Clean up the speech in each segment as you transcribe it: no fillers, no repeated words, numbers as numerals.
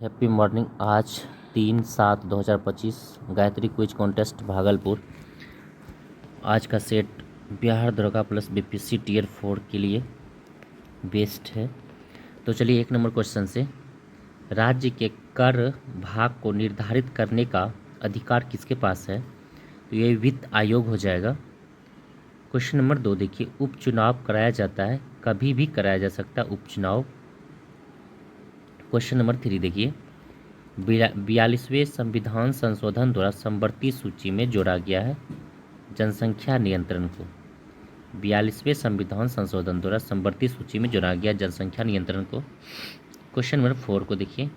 Happy morning. आज 3/7/2025 Gayatri quiz contest Bhagalpur. आज का सेट बिहार दरोगा प्लस बीपीसी टीयर 4 के लिए बेस्ट है। तो चलिए 1 नंबर क्वेश्चन से, राज्य के कर भाग को निर्धारित करने का अधिकार किसके पास है? तो ये वित्त आयोग हो जाएगा। क्वेश्चन नंबर 2 देखिए, उपचुनाव कराया जाता है, कभी भी कराया जा सकता है उपचुनाव। क्वेश्चन नंबर 3 देखिए, 42वें संविधान संशोधन द्वारा समवर्ती सूची में जोड़ा गया है जनसंख्या नियंत्रण को। 42वें संविधान संशोधन द्वारा समवर्ती सूची में जोड़ा गया जनसंख्या नियंत्रण को। क्वेश्चन नंबर 4 को देखिए,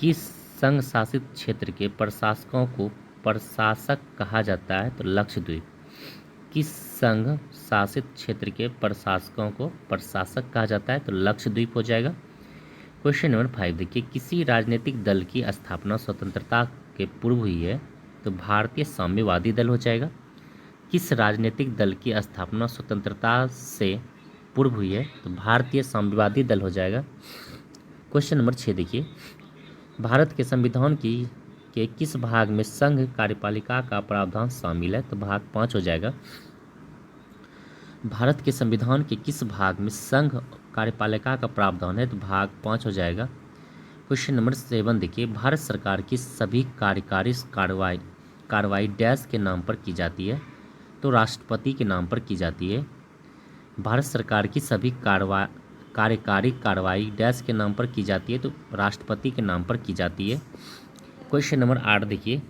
किस संघ शासित क्षेत्र के प्रशासकों को प्रशासक कहा जाता है? तो लक्षद्वीप। किस संघ शासित क्षेत्र के प्रशासकों को प्रशासक कहा जाता है? तो लक्षद्वीप हो जाएगा। क्वेश्चन नंबर 5 देखिए, किसी राजनीतिक दल की स्थापना स्वतंत्रता के पूर्व हुई है? तो भारतीय साम्यवादी दल हो जाएगा। किस राजनीतिक दल की स्थापना स्वतंत्रता से पूर्व हुई है? तो भारतीय साम्यवादी दल हो जाएगा। क्वेश्चन नंबर 6 देखिए, भारत के संविधान के किस भाग में संघ कार्यपालिका का प्रावधान शामिल है? तो भाग 5 हो जाएगा। भारत के संविधान के किस भाग में संघ कार्यपालिका का प्रावधान है? तो भाग 5 हो जाएगा। क्वेश्चन नंबर 7 देखिए, भारत सरकार की सभी कार्यकारी कार्रवाई डैश के नाम पर की जाती है? तो राष्ट्रपति के नाम पर की जाती है। भारत सरकार की सभी कार्यकारी कार्रवाई डैश के नाम पर की जाती है? तो राष्ट्रपति के नाम पर की जाती है। क्वेश्चन नंबर 8 देखिए,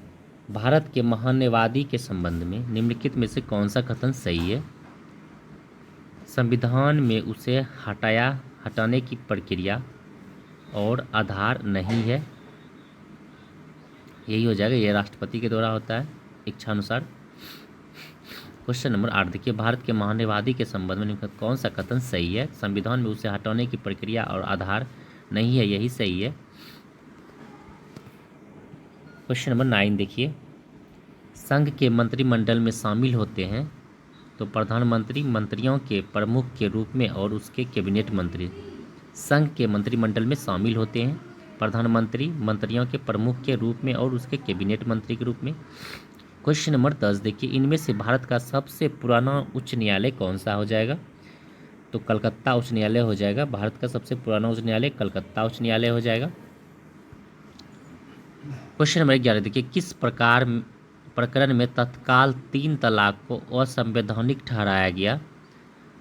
भारत के महान्यवादी के संबंध में निम्नलिखित में से कौन सा कथन सही है? संविधान में उसे हटाने की प्रक्रिया और आधार नहीं है, यही हो जाएगा। यह राष्ट्रपति के द्वारा होता है इच्छानुसार। क्वेश्चन नंबर 8 देखिए, भारत के महान्यवादी के संबंध में निम्नलिखित कौन सा कथन सही है? संविधान में उसे हटाने की प्रक्रिया और आधार नहीं है, यही सही है। क्वेश्चन नंबर 9 देखिए, संघ के मंत्रिमंडल में शामिल होते हैं? तो प्रधानमंत्री मंत्रियों के प्रमुख के रूप में और उसके कैबिनेट मंत्री संघ के मंत्रिमंडल में शामिल होते हैं। प्रधानमंत्री मंत्रियों के प्रमुख के रूप में और उसके कैबिनेट मंत्री के रूप में। क्वेश्चन नंबर 10 देखिए, इनमें से भारत का सबसे पुराना उच्च न्यायालय कौन सा हो जाएगा? तो कलकत्ता उच्च न्यायालय हो जाएगा। भारत का सबसे पुराना उच्च न्यायालय कलकत्ता उच्च न्यायालय हो जाएगा। क्वेश्चन नंबर 11 देखिए, किस प्रकरण में तत्काल 3 तलाक को असंवैधानिक ठहराया गया?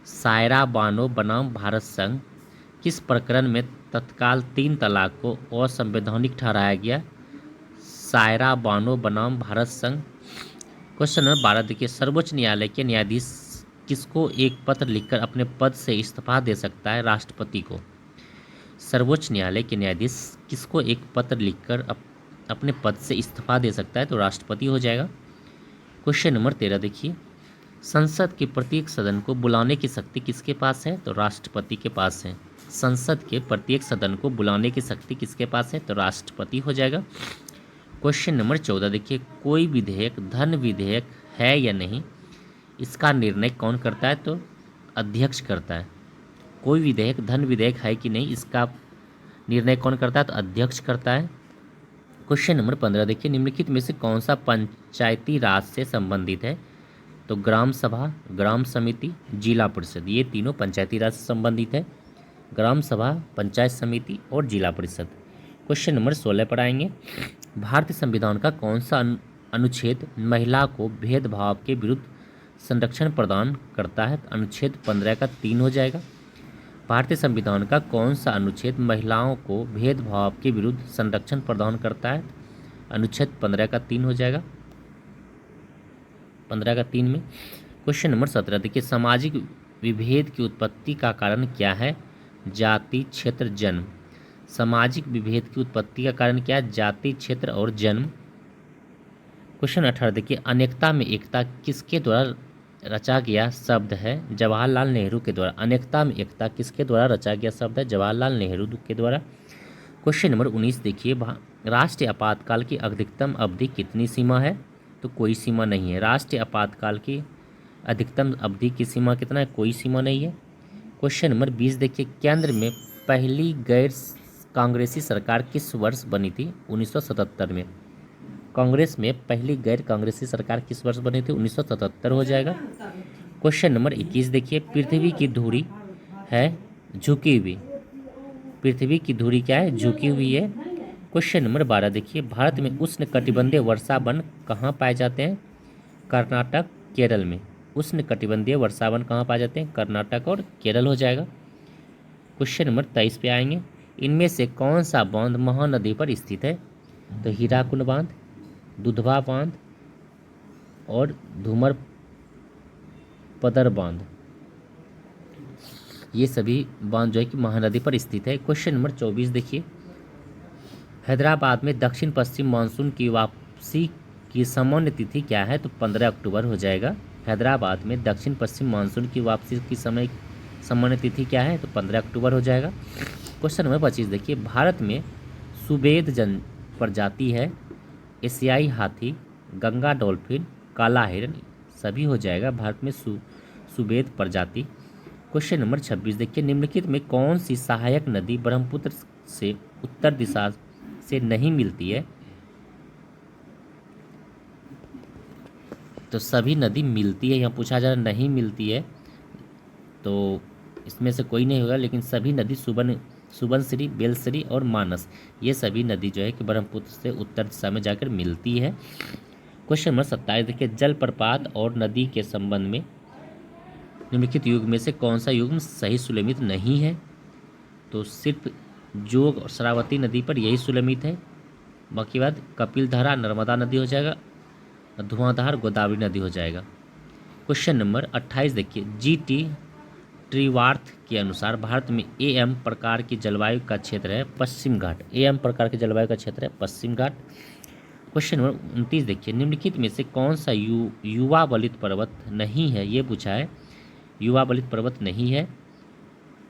सायरा बानो बनाम भारत संघ। किस प्रकरण में तत्काल 3 तलाक को असंवैधानिक ठहराया गया? सायरा बानो बनाम भारत संघ। क्वेश्चन नंबर 12 देखिए, सर्वोच्च न्यायालय के न्यायाधीश किसको एक पत्र लिखकर अपने पद से इस्तीफा दे सकता है? राष्ट्रपति को। सर्वोच्च न्यायालय के न्यायाधीश किसको एक पत्र लिखकर अपने पद से इस्तीफा दे सकता है? तो राष्ट्रपति हो जाएगा। क्वेश्चन नंबर 13 देखिए, संसद के प्रत्येक सदन को बुलाने की शक्ति किसके पास है? तो राष्ट्रपति के पास है। संसद के प्रत्येक सदन को बुलाने की शक्ति किसके पास है? तो राष्ट्रपति हो जाएगा। क्वेश्चन नंबर 14 देखिए, कोई विधेयक धन विधेयक है या नहीं, इसका निर्णय कौन करता है? तो अध्यक्ष करता है। कोई विधेयक धन विधेयक है कि नहीं, इसका निर्णय कौन करता है? तो अध्यक्ष करता है। क्वेश्चन नंबर 15 देखिए, निम्नलिखित में से कौन सा पंचायती राज से संबंधित है? तो ग्राम सभा, ग्राम समिति, जिला परिषद, ये तीनों पंचायती राज से संबंधित है। ग्राम सभा, पंचायत समिति और जिला परिषद। क्वेश्चन नंबर 16 पर आएंगे, भारतीय संविधान का कौन सा अनुच्छेद महिला को भेदभाव के विरुद्ध संरक्षण प्रदान करता है? अनुच्छेद 15 का 3 हो जाएगा। भारतीय संविधान का कौन सा अनुच्छेद महिलाओं को भेदभाव के विरुद्ध संरक्षण प्रदान करता है? अनुच्छेद 15 का 3 हो जाएगा। 15 का 3 में। क्वेश्चन नंबर 17 देखिए, सामाजिक विभेद की उत्पत्ति का कारण क्या है? जाति, क्षेत्र, जन्म। सामाजिक विभेद की उत्पत्ति का कारण क्या है? जाति, क्षेत्र और जन्म। क्वेश्चन 18 देखिए, अनेकता में एकता किसके द्वारा रचा गया शब्द है? जवाहरलाल नेहरू के द्वारा। अनेकता में एकता किसके द्वारा रचा गया शब्द है? जवाहरलाल नेहरू के द्वारा। क्वेश्चन नंबर 19 देखिए, राष्ट्रीय आपातकाल की अधिकतम अवधि कितनी सीमा है? तो कोई सीमा नहीं है। राष्ट्रीय आपातकाल की अधिकतम अवधि की सीमा कितना है? कोई सीमा नहीं है। क्वेश्चन नंबर 20 देखिए, केंद्र में पहली कांग्रेसी सरकार किस वर्ष बनी थी? 1977 में। कांग्रेस में पहली गैर कांग्रेसी सरकार किस वर्ष बनी थी? 1977 हो जाएगा। क्वेश्चन नंबर 21 देखिए, पृथ्वी की धुरी है झुकी हुई। पृथ्वी की धुरी क्या है? झुकी हुई है। क्वेश्चन नंबर 12 देखिए, भारत में उष्ण कटिबंधीय वर्षा वन कहाँ पाए जाते हैं? कर्नाटक, केरल में। उष्ण कटिबंधीय वर्षा वन कहाँ पाए जाते हैं? कर्नाटक और केरल हो जाएगा। क्वेश्चन नंबर 23 पे आएंगे, इनमें से कौन सा बांध महानदी पर स्थित है? तो हीराकुंड बांध, दुधवा बांध और धूमर पदर बांध, ये सभी बांध जो है कि महानदी पर स्थित है। क्वेश्चन नंबर 24 देखिए, हैदराबाद में दक्षिण पश्चिम मानसून की वापसी की सामान्य तिथि क्या है? तो 15 अक्टूबर हो जाएगा। हैदराबाद में दक्षिण पश्चिम मानसून की वापसी की सामान्य तिथि क्या है? तो 15 अक्टूबर हो जाएगा। क्वेश्चन नंबर 25 देखिए, भारत में सुबेद जन प्रजाति है, एशियाई हाथी, गंगा डॉल्फिन, काला हिरन, सभी हो जाएगा भारत में सुबेद प्रजाति। क्वेश्चन नंबर 26 देखिए, निम्नलिखित में कौन सी सहायक नदी ब्रह्मपुत्र से उत्तर दिशा से नहीं मिलती है? तो सभी नदी मिलती है, यहाँ पूछा जा रहा नहीं मिलती है, तो इसमें से कोई नहीं होगा, लेकिन सभी नदी सुबनसिरी, बेलसरी और मानस, ये सभी नदी जो है कि ब्रह्मपुत्र से उत्तर दिशा में जाकर मिलती है। क्वेश्चन नंबर 27 देखिए, जलप्रपात और नदी के संबंध में निम्नलिखित युग में से कौन सा युग्म सही सुलेमित नहीं है? तो सिर्फ जोग और शरावती नदी पर यही सुलेमित है, बाकी बाद कपिलधारा नर्मदा नदी हो जाएगा, धुआंधार गोदावरी नदी हो जाएगा। क्वेश्चन नंबर 28 देखिए, जीटी ट्रीवार्थ के अनुसार भारत में एएम प्रकार की जलवायु का क्षेत्र है पश्चिम घाट। एएम प्रकार के जलवायु का क्षेत्र है पश्चिम घाट। क्वेश्चन नंबर 29 देखिए, निम्नलिखित में से कौन सा युवा बलित पर्वत नहीं है? ये पूछा है, युवा बलित पर्वत नहीं है,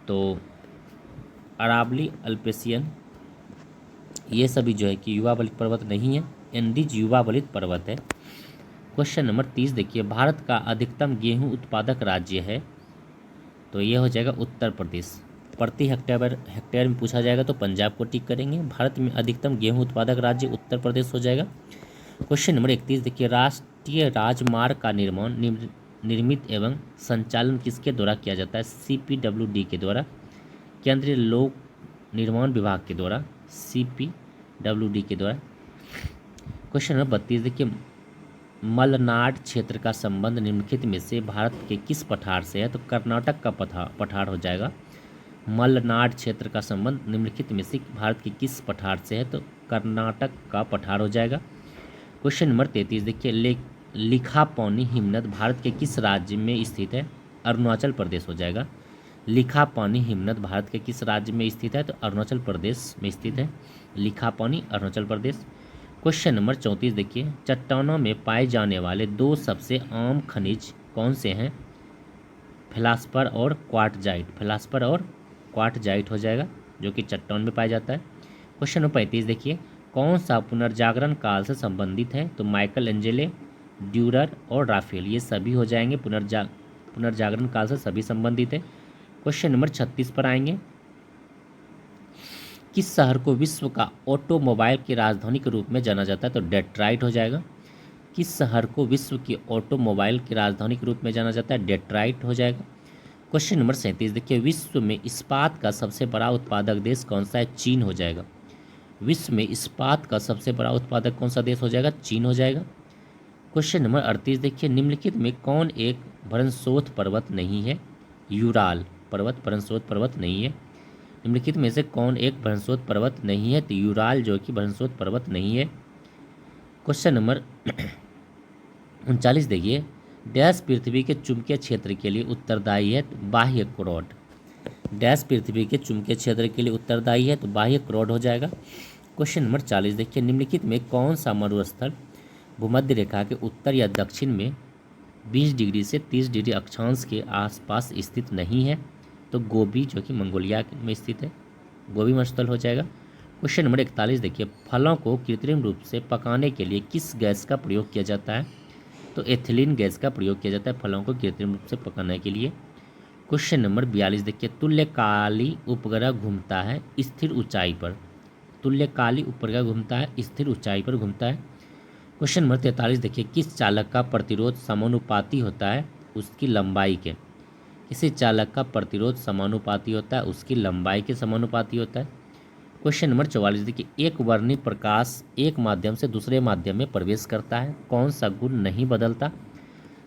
तो अरावली, अल्पेशियन, ये सभी जो है कि युवा बलित पर्वत नहीं है, एंडीज युवा बलित पर्वत है। क्वेश्चन नंबर 30 देखिए, भारत का अधिकतम गेहूं उत्पादक राज्य है, तो ये हो जाएगा उत्तर प्रदेश। प्रति हेक्टेयर में पूछा जाएगा तो पंजाब को टिक करेंगे। भारत में अधिकतम गेहूं उत्पादक राज्य उत्तर प्रदेश हो जाएगा। क्वेश्चन नंबर 31 देखिए, राष्ट्रीय राजमार्ग का निर्माण निर्मित एवं संचालन किसके द्वारा किया जाता है? CPWD के द्वारा, केंद्रीय लोक निर्माण विभाग के द्वारा, CPWD के द्वारा। क्वेश्चन नंबर 32 देखिए, मलनाड क्षेत्र का संबंध निम्नलिखित में से भारत के किस पठार से है? तो कर्नाटक का पठार हो जाएगा। मलनाड क्षेत्र का संबंध निम्नलिखित में से भारत के किस पठार से है? तो कर्नाटक का पठार हो जाएगा। क्वेश्चन नंबर 33 देखिए, लिखापौनी हिमनद भारत के किस राज्य में स्थित है? अरुणाचल प्रदेश हो जाएगा। लिखापौनी हिमनद भारत के किस राज्य में स्थित है? तो अरुणाचल प्रदेश में स्थित है, लिखापौनी, अरुणाचल प्रदेश। क्वेश्चन नंबर 34 देखिए, चट्टानों में पाए जाने वाले दो सबसे आम खनिज कौन से हैं? फेलास्पर और क्वार्टजाइट, फेलास्पर और क्वार्टजाइट हो जाएगा, जो कि चट्टान में पाया जाता है। क्वेश्चन नंबर 35 देखिए, कौन सा पुनर्जागरण काल से संबंधित है? तो माइकल एंजेले, ड्यूरर और राफेल, ये सभी हो जाएंगे पुनर्जागरण काल से सभी संबंधित है। क्वेश्चन नंबर 36 पर आएंगे, किस शहर को विश्व का ऑटोमोबाइल की राजधानी के रूप में जाना जाता है? तो डेट्राइट हो जाएगा। किस शहर को विश्व की ऑटोमोबाइल की राजधानी के रूप में जाना जाता है? डेट्राइट हो जाएगा। क्वेश्चन नंबर 37 देखिए, विश्व में इस्पात का सबसे बड़ा उत्पादक देश कौन सा है? चीन हो जाएगा। विश्व में इस्पात का सबसे बड़ा उत्पादक कौन सा देश हो जाएगा? चीन हो जाएगा। क्वेश्चन नंबर 38 देखिए, निम्नलिखित में कौन एक भ्रंशोथ पर्वत नहीं है? यूराल पर्वत भ्रंशोथ पर्वत नहीं है। निम्नलिखित में से कौन एक भ्रंशोथ पर्वत नहीं है? तो यूराल जो कि भ्रंशोथ पर्वत नहीं है। क्वेश्चन नंबर 39 देखिए, डैश पृथ्वी के चुंबकीय क्षेत्र के लिए उत्तरदायी है? तो बाह्य क्रोड। डैश पृथ्वी के चुंबकीय क्षेत्र के लिए उत्तरदायी है? तो बाह्य क्रोड हो जाएगा। क्वेश्चन नंबर 40 देखिए, निम्नलिखित में कौन सा मरुस्थल भूमध्य रेखा के उत्तर या दक्षिण में 20 डिग्री से 30 डिग्री अक्षांश के आसपास स्थित नहीं है? तो गोबी जो कि मंगोलिया में स्थित है, गोबी मरुस्थल हो जाएगा। क्वेश्चन नंबर 41 देखिए, फलों को कृत्रिम रूप से पकाने के लिए किस गैस का प्रयोग किया जाता है? तो एथिलीन गैस का प्रयोग किया जाता है फलों को कृत्रिम रूप से पकाने के लिए। क्वेश्चन नंबर 42 देखिए, तुल्यकाली उपग्रह घूमता है स्थिर ऊंचाई पर। तुल्यकाली उपग्रह घूमता है स्थिर ऊंचाई पर घूमता है। क्वेश्चन नंबर 43 देखिए, किस चालक का प्रतिरोध समानुपाती होता है उसकी लंबाई के। किसी चालक का प्रतिरोध समानुपाती होता है उसकी लंबाई के समानुपाती होता है। क्वेश्चन नंबर 44 देखिए, एक वर्णी प्रकाश एक माध्यम से दूसरे माध्यम में प्रवेश करता है, कौन सा गुण नहीं बदलता?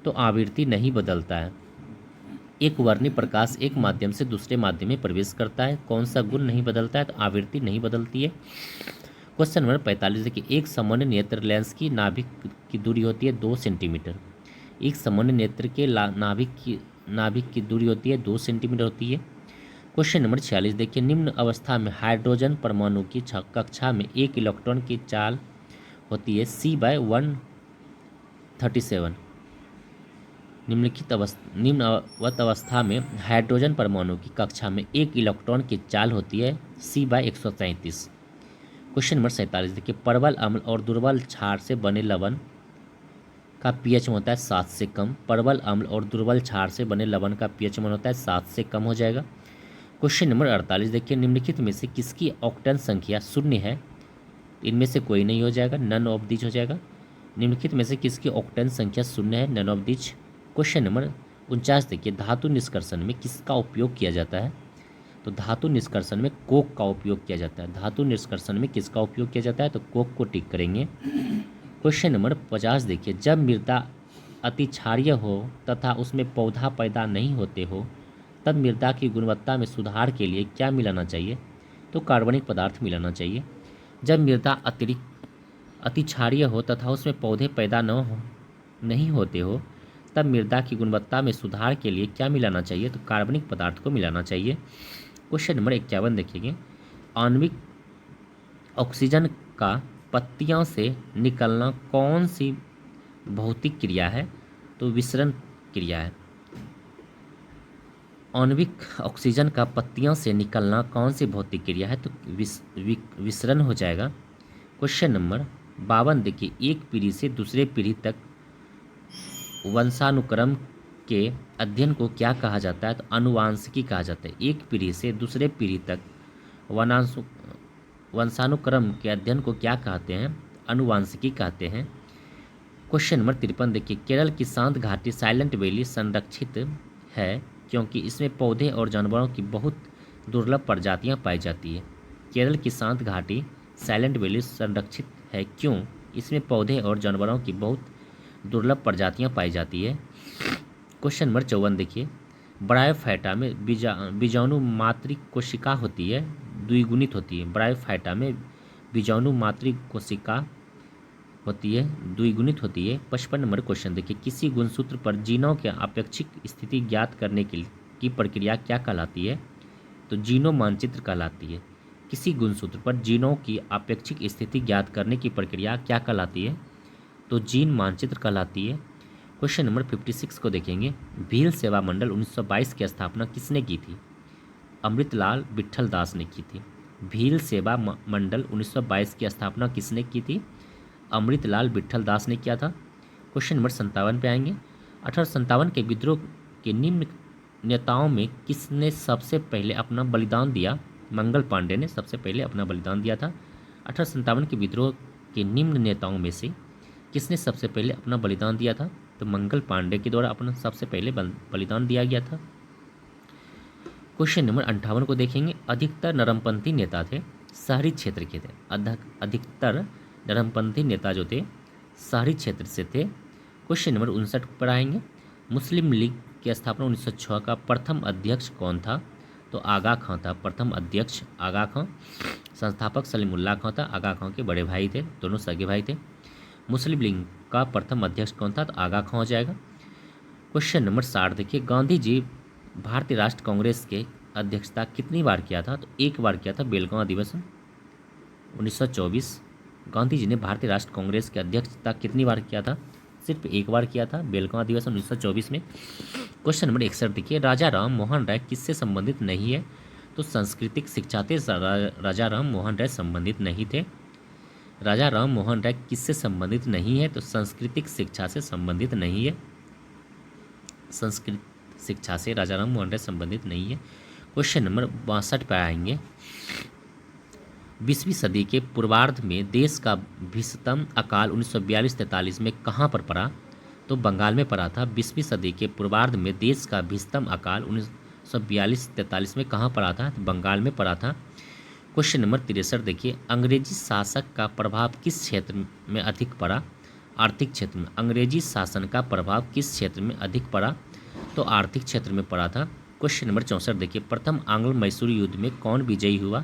तो आवृत्ति नहीं बदलता है। एक वर्णी प्रकाश एक माध्यम से दूसरे माध्यम में प्रवेश करता है, कौन सा गुण नहीं बदलता है? तो आवृत्ति नहीं बदलती है। क्वेश्चन नंबर 45 देखिए, एक सामान्य नेत्र लेंस की नाभिक की दूरी होती है 2 सेंटीमीटर। एक सामान्य नेत्र के नाभिक की दूरी होती है 2 सेंटीमीटर होती है। क्वेश्चन नंबर 46 देखिए, निम्न अवस्था में हाइड्रोजन परमाणु की कक्षा में एक इलेक्ट्रॉन की चाल होती है C/137। निम्नवत अवस्था में हाइड्रोजन परमाणु की कक्षा में एक इलेक्ट्रॉन की चाल होती है C/137। क्वेश्चन नंबर 47 देखिए, प्रबल अम्ल और दुर्बल क्षार से बने लवण का pH होता है 7 से कम। प्रबल अम्ल और दुर्बल क्षार से बने लवण का pH होता है 7 से कम हो जाएगा। क्वेश्चन नंबर 48 देखिए, निम्नलिखित में से किसकी ऑक्टेन संख्या 0 है? इनमें से कोई नहीं हो जाएगा, नन ऑफ दीज हो जाएगा। निम्नलिखित में से किसकी ऑक्टेन संख्या 0 है? None of these. Question number 49 देखिए, धातु निष्कर्षण में किसका उपयोग किया जाता है? तो धातु निष्कर्षण में कोक का उपयोग किया जाता है। धातु निष्कर्षण में किसका उपयोग किया जाता है? तो कोक को टिक करेंगे। क्वेश्चन नंबर 50 देखिए, जब मृदा अति क्षारीय हो तथा उसमें पौधा पैदा नहीं होते हो तब मृदा की गुणवत्ता में सुधार के लिए क्या मिलाना चाहिए? तो कार्बनिक पदार्थ मिलाना चाहिए। जब मृदा अति क्षारीय हो तथा उसमें पौधे पैदा नहीं होते हो तब मृदा की गुणवत्ता में सुधार के लिए क्या मिलाना चाहिए? तो कार्बनिक पदार्थ को मिलाना चाहिए। क्वेश्चन नंबर 51 देखिए, आणविक ऑक्सीजन का पत्तियों से निकलना कौन सी भौतिक क्रिया है? तो विसरण क्रिया है। आणविक ऑक्सीजन का पत्तियों से निकलना कौन सी भौतिक क्रिया है? तो विसरण हो जाएगा। क्वेश्चन नंबर 52 देखिए, एक पीढ़ी से दूसरे पीढ़ी तक वंशानुक्रम के अध्ययन को क्या कहा जाता है? तो अनुवांशिकी कहा जाता है। एक पीढ़ी से दूसरे पीढ़ी तक वंशानुक्रम के अध्ययन को क्या कहते हैं? अनुवांशिकी कहते हैं। क्वेश्चन नंबर 53 देखिए, केरल की शांत घाटी साइलेंट वैली संरक्षित है क्योंकि इसमें पौधे और जानवरों की बहुत दुर्लभ प्रजातियां पाई जाती है। केरल की शांत घाटी साइलेंट वैली संरक्षित है क्यों? इसमें पौधे और जानवरों की बहुत दुर्लभ प्रजातियां पाई जाती है। क्वेश्चन नंबर 54 देखिए, ब्रायोफाइटा में बीजाणु मातृ कोशिका होती है, द्विगुणित होती है। ब्रायोफाइटा में बीजाणु मातृ कोशिका होती है, द्विगुणित होती है। 55 नंबर क्वेश्चन देखिए, किसी गुणसूत्र पर जीनों के अपेक्षिक स्थिति ज्ञात करने की प्रक्रिया क्या कहलाती है? तो जीनोम मानचित्र कहलाती है। किसी गुणसूत्र पर जीनों की अपेक्षिक स्थिति ज्ञात करने की प्रक्रिया क्या कहलाती है? तो जीन मानचित्र कहलाती है। क्वेश्चन नंबर 56 को देखेंगे, भील सेवा मंडल 1922 की स्थापना किसने की थी? अमृतलाल विट्ठल दास ने की थी। भील सेवा मंडल 1922 की स्थापना किसने की थी? अमृतलाल विट्ठल दास ने किया था। क्वेश्चन नंबर 57 पे आएंगे, 1857 के विद्रोह के निम्न नेताओं में किसने सबसे पहले अपना बलिदान दिया? मंगल पांडे ने सबसे पहले अपना बलिदान दिया था। 1857 के विद्रोह के निम्न नेताओं में से किसने सबसे पहले अपना बलिदान दिया था? तो मंगल पांडे के द्वारा अपना सबसे पहले बलिदान दिया गया था। क्वेश्चन नंबर 58 को देखेंगे, अधिकतर नरमपंथी नेता थे शहरी क्षेत्र के थे। अधिकतर नरमपंथी नेता जो थे शहरी क्षेत्र से थे। क्वेश्चन नंबर 59 पर आएंगे, मुस्लिम लीग की स्थापना 1906 का प्रथम अध्यक्ष कौन था? तो आगा खां था प्रथम अध्यक्ष, आगा खां। संस्थापक सलीमुल्लाह खां था, आगा खां के बड़े भाई थे, दोनों सगे भाई थे। मुस्लिम लीग का प्रथम अध्यक्ष कौन था? तो आगा खां हो जाएगा। क्वेश्चन नंबर 60 देखिए, गांधी जी भारतीय राष्ट्र कांग्रेस के अध्यक्षता कितनी बार किया था? तो एक बार किया था, बेलगांव अधिवेशन 1924। गांधी जी ने भारतीय राष्ट्र कांग्रेस की अध्यक्षता कितनी बार किया था? सिर्फ एक बार किया था, बेलगांव अधिवेशन 1924 में। क्वेश्चन नंबर 61 देखिए, राजा राम मोहन राय किससे संबंधित नहीं है? तो सांस्कृतिक शिक्षा थे। राजा राम मोहन राय संबंधित नहीं थे। राजा राम मोहन राय किससे संबंधित नहीं है? तो सांस्कृतिक शिक्षा से संबंधित नहीं है। शिक्षा से राजा राम मोहन राय संबंधित नहीं है। क्वेश्चन नंबर 62 पर आएंगे। 20वीं सदी के पूर्वार्ध में देश का भीषणतम अकाल 1942-43 में कहाँ पर पड़ा? तो बंगाल में पड़ा था। 20वीं सदी के पूर्वार्ध में देश का भीषणतम अकाल 1942-43 में कहाँ पड़ा था? तो बंगाल में पड़ा था। क्वेश्चन नंबर 63 देखिए, अंग्रेजी शासक का प्रभाव किस क्षेत्र में अधिक पड़ा? आर्थिक क्षेत्र में। अंग्रेजी शासन का प्रभाव किस क्षेत्र में अधिक पड़ा? तो आर्थिक क्षेत्र में पड़ा था। क्वेश्चन नंबर 64 देखिए, प्रथम आंग्ल मैसूर युद्ध में कौन विजयी हुआ?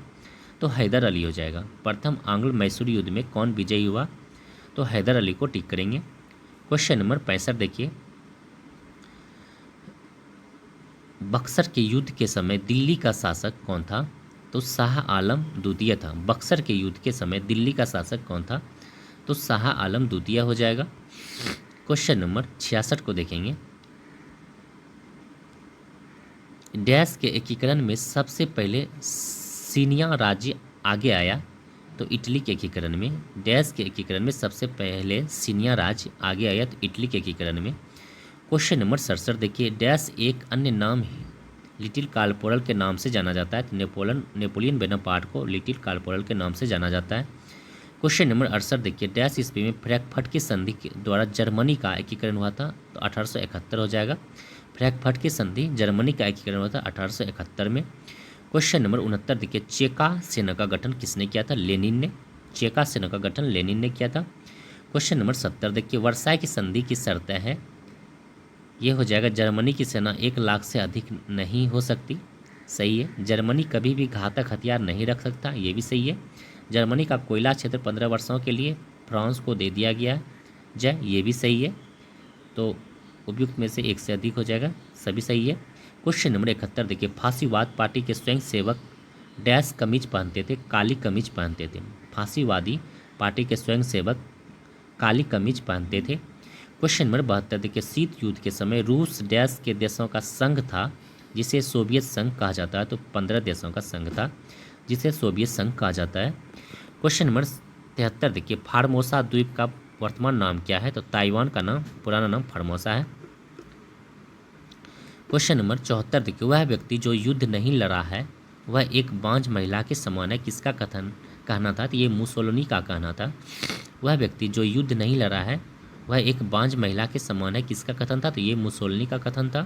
तो हैदर अली हो जाएगा। प्रथम आंग्ल मैसूर युद्ध में कौन विजयी हुआ? तो हैदर अली को टिक करेंगे। क्वेश्चन नंबर 65 देखिए, बक्सर के युद्ध के समय दिल्ली का शासक कौन था? तो शाह आलम द्वितीय था। बक्सर के युद्ध के समय दिल्ली का शासक कौन था? तो शाह आलम द्वितीय हो जाएगा। क्वेश्चन नंबर 66 को देखेंगे, डैश के एकीकरण में सबसे पहले सीनिया राज्य आगे आया? तो इटली के एकीकरण में। डैश के एकीकरण में सबसे पहले सीनिया राज्य आगे आया? तो इटली के एकीकरण में। क्वेश्चन नंबर 67 देखिए, डैश एक अन्य नाम है लिटिल कार्पोरल के नाम से जाना जाता है? तो नेपोलियन बोनापार्ट को लिटिल कार्पोरल के नाम से जाना जाता है। क्वेश्चन नंबर 68 देखिए, डैश ईस्वी में फ्रैंकफर्ट की संधि के द्वारा जर्मनी का एकीकरण हुआ था? तो 1871 हो जाएगा। फ्रैंकफर्ट की संधि जर्मनी का एकीकरण हुआ था 1871 में। क्वेश्चन नंबर 69 देखिए, चेका सेना का गठन किसने किया था? लेनिन ने। चेका सेना का गठन लेनिन ने किया था। क्वेश्चन नंबर 70 देखिए, वर्साई की संधि की शर्तें हैं? ये हो जाएगा, जर्मनी की सेना 1 लाख से अधिक नहीं हो सकती। सही है। जर्मनी कभी भी घातक हथियार नहीं रख सकता। ये भी सही है। जर्मनी का कोयला क्षेत्र 15 वर्षों के लिए फ्रांस को दे दिया गया है। ये भी सही है। तो उपयुक्त में से एक से अधिक हो जाएगा। सभी सही है। क्वेश्चन नंबर 71 देखिए, फांसीवाद पार्टी के स्वयं सेवक डैश कमीज पहनते थे? काली कमीज पहनते थे। फांसीवादी पार्टी के स्वयं सेवक काली कमीज पहनते थे। क्वेश्चन नंबर 72 देखिए, शीत युद्ध के समय रूस डैश के देशों का संघ था जिसे सोवियत संघ कहा जाता है? तो 15 देशों का संघ था जिसे सोवियत संघ कहा जाता है। क्वेश्चन नंबर 73 देखिए, फार्मोसा द्वीप का वर्तमान नाम क्या है? तो ताइवान का नाम पुराना नाम फार्मोसा है। क्वेश्चन नंबर 74 देखिए, वह व्यक्ति जो युद्ध नहीं लड़ा है वह एक बांझ महिला के समान है? किसका कथन कहना था? तो ये मुसोलिनी का कहना था। वह व्यक्ति जो युद्ध नहीं लड़ा है वह एक बांझ महिला के समान है। किसका कथन था? तो ये मुसोलिनी का कथन था।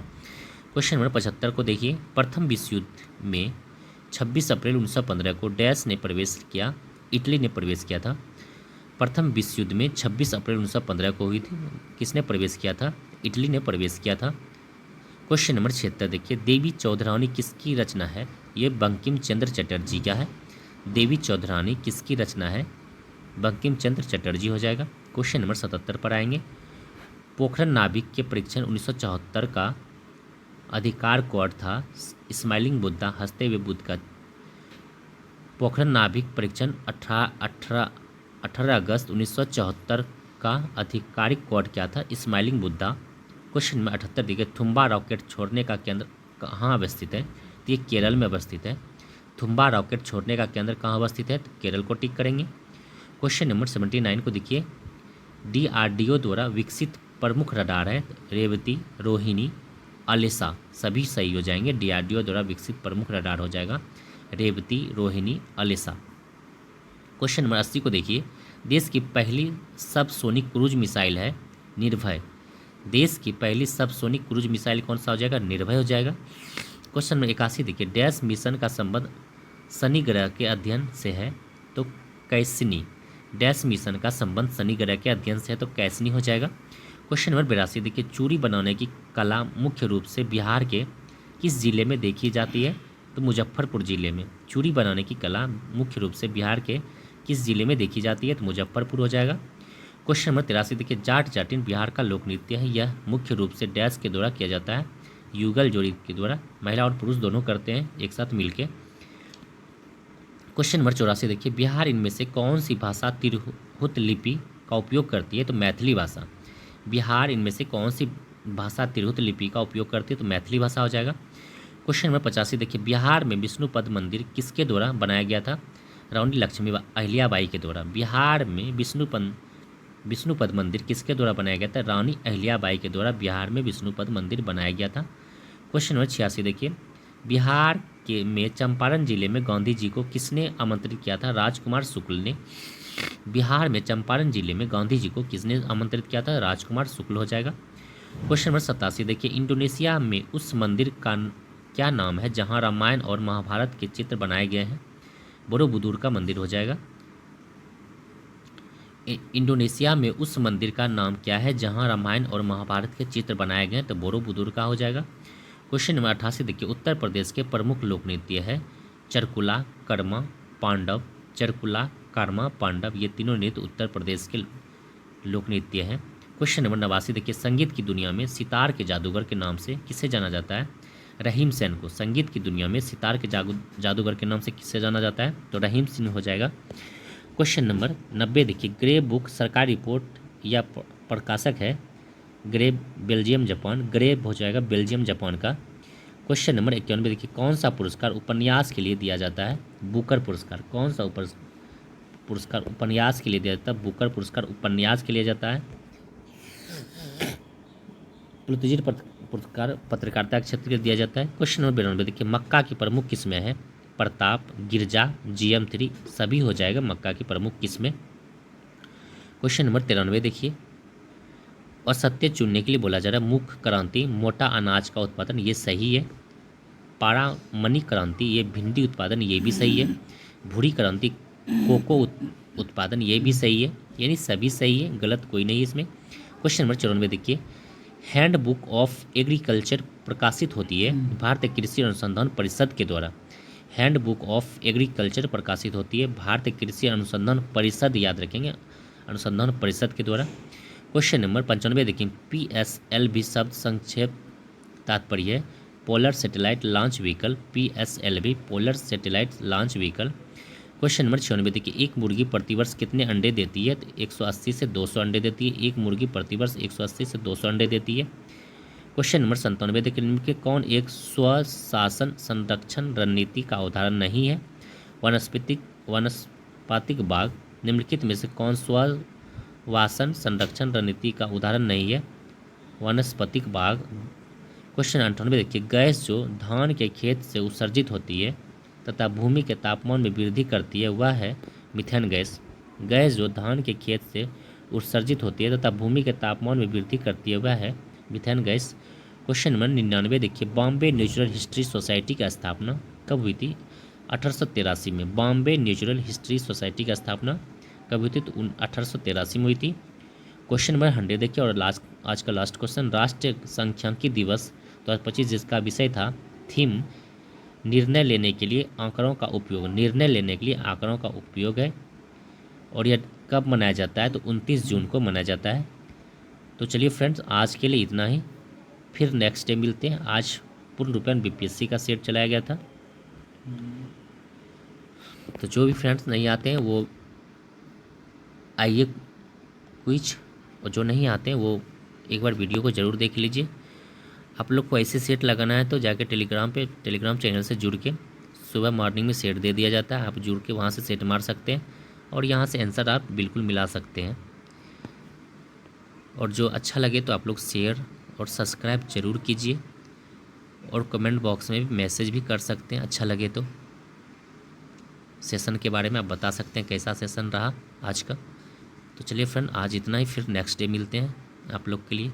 क्वेश्चन नंबर 75 को देखिए, प्रथम विश्व युद्ध में 26 अप्रैल 1915 को डैश ने प्रवेश किया? इटली ने प्रवेश किया था। प्रथम विश्व युद्ध में 26 अप्रैल 1915 को हुई थी। किसने प्रवेश किया था? इटली ने प्रवेश किया था। क्वेश्चन नंबर 76 देखिए, देवी चौधरानी किसकी रचना है? ये बंकिम चंद्र चटर्जी का है। देवी चौधरानी किसकी रचना है? बंकिम चंद्र चटर्जी हो जाएगा। क्वेश्चन नंबर 77 पर आएंगे, पोखरण नाभिक के परीक्षण 1974 का अधिकार कोड था? स्माइलिंग बुद्धा, हंसते हुए बुद्ध का। पोखरण नाभिक परीक्षण 18 अगस्त 1974 का आधिकारिक कोड क्या था? स्माइलिंग बुद्धा। क्वेश्चन नंबर 78 देखिए, थुम्बा रॉकेट छोड़ने का केंद्र कहाँ अवस्थित है? तो ये केरल में अवस्थित है। थुम्बा रॉकेट छोड़ने का केंद्र कहाँ अवस्थित है? तो केरल को टिक करेंगे। क्वेश्चन नंबर 79 को देखिए, DRDO द्वारा विकसित प्रमुख रडार है? रेवती, रोहिणी, अलेसा। सभी सही हो जाएंगे। DRDO द्वारा विकसित प्रमुख रडार हो जाएगा रेवती, रोहिणी, अलेसा। क्वेश्चन नंबर 80 को देखिए, देश की पहली सबसोनिक क्रूज मिसाइल है? निर्भय। देश की पहली सबसोनिक क्रूज मिसाइल कौन सा हो जाएगा? निर्भय हो जाएगा। क्वेश्चन नंबर 81 देखिए, डैश मिशन का संबंध शनि ग्रह के अध्ययन से है? तो कैसनी। डैश मिशन का संबंध शनि ग्रह के अध्ययन से है? तो कैसनी हो जाएगा। क्वेश्चन नंबर 82 देखिए, चूड़ी बनाने की कला मुख्य रूप से बिहार के किस जिले में देखी जाती है? तो मुजफ्फरपुर जिले में। चूड़ी बनाने की कला मुख्य रूप से बिहार के किस जिले में देखी जाती है? तो मुजफ्फरपुर हो जाएगा। क्वेश्चन नंबर 83 देखिए, जाट जाटिन बिहार का लोक नृत्य है। यह मुख्य रूप से डैश के द्वारा किया जाता है? युगल जोड़ी के द्वारा। महिला और पुरुष दोनों करते हैं एक साथ मिलके। क्वेश्चन नंबर 84 देखिए, बिहार इनमें से कौन सी भाषा तिरहुत लिपि का उपयोग करती है? तो मैथिली भाषा। बिहार इनमें से कौन सी भाषा तिरहुत लिपि का उपयोग करती है? तो मैथिली भाषा हो जाएगा। क्वेश्चन नंबर 85 देखिए, बिहार में विष्णुपद मंदिर किसके द्वारा बनाया गया था? रानी लक्ष्मी अहिल्याबाई के द्वारा। बिहार में विष्णुपद मंदिर किसके द्वारा बनाया गया था? रानी अहिल्याबाई के द्वारा बिहार में विष्णुपद मंदिर बनाया गया था। क्वेश्चन नंबर 86 देखिए, बिहार के में चंपारण जिले में गांधी जी को किसने आमंत्रित किया था? राजकुमार शुक्ल ने। बिहार में चंपारण जिले में गांधी जी को किसने आमंत्रित किया था? राजकुमार शुक्ल हो जाएगा। क्वेश्चन नंबर 87 देखिए, इंडोनेशिया में उस मंदिर का क्या नाम है जहां रामायण और महाभारत के चित्र बनाए गए हैं? बोरोबुदुर का मंदिर हो जाएगा। इंडोनेशिया में उस मंदिर का नाम क्या है जहां रामायण और महाभारत के चित्र बनाए गए हैं? तो बोरोबुदुर का हो जाएगा। क्वेश्चन नंबर 88 देखिए, उत्तर प्रदेश के प्रमुख लोक नृत्य है चरकुला, कर्मा, पांडव। चरकुला, कर्मा, पांडव ये तीनों नृत्य उत्तर प्रदेश के लोक नृत्य हैं। क्वेश्चन नंबर 89 देखिए, संगीत की दुनिया में सितार के जादूगर के नाम से किसे जाना जाता है? रहीम सेन को। संगीत की दुनिया में सितार के जादूगर के नाम से किसे जाना जाता है? तो रहीम सिंह हो जाएगा। क्वेश्चन नंबर 90 देखिए, ग्रे बुक सरकारी रिपोर्ट या प्रकाशक है ग्रे बेल्जियम जापान। ग्रे हो जाएगा बेल्जियम जापान का। क्वेश्चन नंबर 91 देखिए, कौन सा पुरस्कार उपन्यास के लिए दिया जाता है? बुकर पुरस्कार। कौन सा पुरस्कार उपन्यास के लिए दिया जाता है? बुकर पुरस्कार उपन्यास के लिए जाता है। पुलित्जर पुरस्कार पत्रकारिता के क्षेत्र के लिए दिया जाता है। क्वेश्चन नंबर 92 देखिए, मक्का की प्रमुख किस्में हैं? प्रताप, गिरजा, GM3 सभी हो जाएगा मक्का की प्रमुख किस्में। क्वेश्चन नंबर 93 देखिए, असत्य चुनने के लिए बोला जा रहा है मुख्य क्रांति मोटा अनाज का उत्पादन, ये सही है। पारामणि क्रांति ये भिंडी उत्पादन, ये भी सही है। भूरी क्रांति कोको उत्पादन, ये भी सही है। यानी सभी सही है, गलत कोई नहीं है इसमें। क्वेश्चन नंबर 94 देखिए, हैंड बुक ऑफ एग्रीकल्चर प्रकाशित होती है भारतीय कृषि अनुसंधान परिषद के द्वारा। हैंड बुक ऑफ एग्रीकल्चर प्रकाशित होती है भारतीय कृषि अनुसंधान परिषद, याद रखेंगे, अनुसंधान परिषद के द्वारा। क्वेश्चन नंबर 95 देखिए, PSLV शब्द संक्षेप तात्पर्य है polar satellite launch vehicle. PSLV polar satellite launch vehicle. Question number 96 देखिए, एक मुर्गी प्रतिवर्ष कितने अंडे देती है? तो 180 से 200 अंडे देती है। एक मुर्गी प्रतिवर्ष 180 से 200 अंडे देती है। क्वेश्चन नंबर 97 देखिए, निम्न में कौन एक स्वशासन संरक्षण रणनीति का उदाहरण नहीं है? वनस्पतिक बाग। निम्नलिखित में से कौन स्वशासन संरक्षण रणनीति का उदाहरण नहीं है? वनस्पतिक बाग। क्वेश्चन 98 देखिए, गैस जो धान के खेत से उत्सर्जित होती है तथा भूमि के तापमान में वृद्धि करती है वह है मीथेन गैस। गैस जो धान के खेत से उत्सर्जित होती है तथा भूमि के तापमान में वृद्धि करती है वह है मीथेन गैस। क्वेश्चन नंबर 99 देखिए, बॉम्बे नेचुरल हिस्ट्री सोसाइटी की स्थापना कब हुई थी? 1883 में। बॉम्बे नेचुरल हिस्ट्री सोसाइटी की स्थापना कब हुई थी? तो 1883 में हुई थी। क्वेश्चन नंबर 100 देखिए, और आज का लास्ट क्वेश्चन, राष्ट्रीय सांख्यिकी दिवस 2025 जिसका विषय था थीम निर्णय लेने के लिए आंकड़ों का उपयोग। निर्णय लेने के लिए आंकड़ों का उपयोग है और यह कब मनाया जाता है? तो 29 जून को मनाया जाता है। तो चलिए फ्रेंड्स, आज के लिए इतना ही, फिर नेक्स्ट डे मिलते हैं। आज पूर्ण रूपेण BPSC का सेट चलाया गया था, तो जो भी फ्रेंड्स नहीं आते हैं वो आइए क्विज, और जो नहीं आते हैं वो एक बार वीडियो को ज़रूर देख लीजिए। आप लोग को ऐसे सेट लगाना है तो जाके टेलीग्राम चैनल से जुड़ के सुबह मॉर्निंग में सेट दे दिया जाता है, आप जुड़ के वहाँ से सेट मार सकते हैं और यहाँ से आंसर आप बिल्कुल मिला सकते हैं। और जो अच्छा लगे तो आप लोग शेयर और सब्सक्राइब ज़रूर कीजिए और कमेंट बॉक्स में भी मैसेज भी कर सकते हैं, अच्छा लगे तो। सेशन के बारे में आप बता सकते हैं कैसा सेशन रहा आज का। तो चलिए फ्रेंड, आज इतना ही, फिर नेक्स्ट डे मिलते हैं आप लोग के लिए।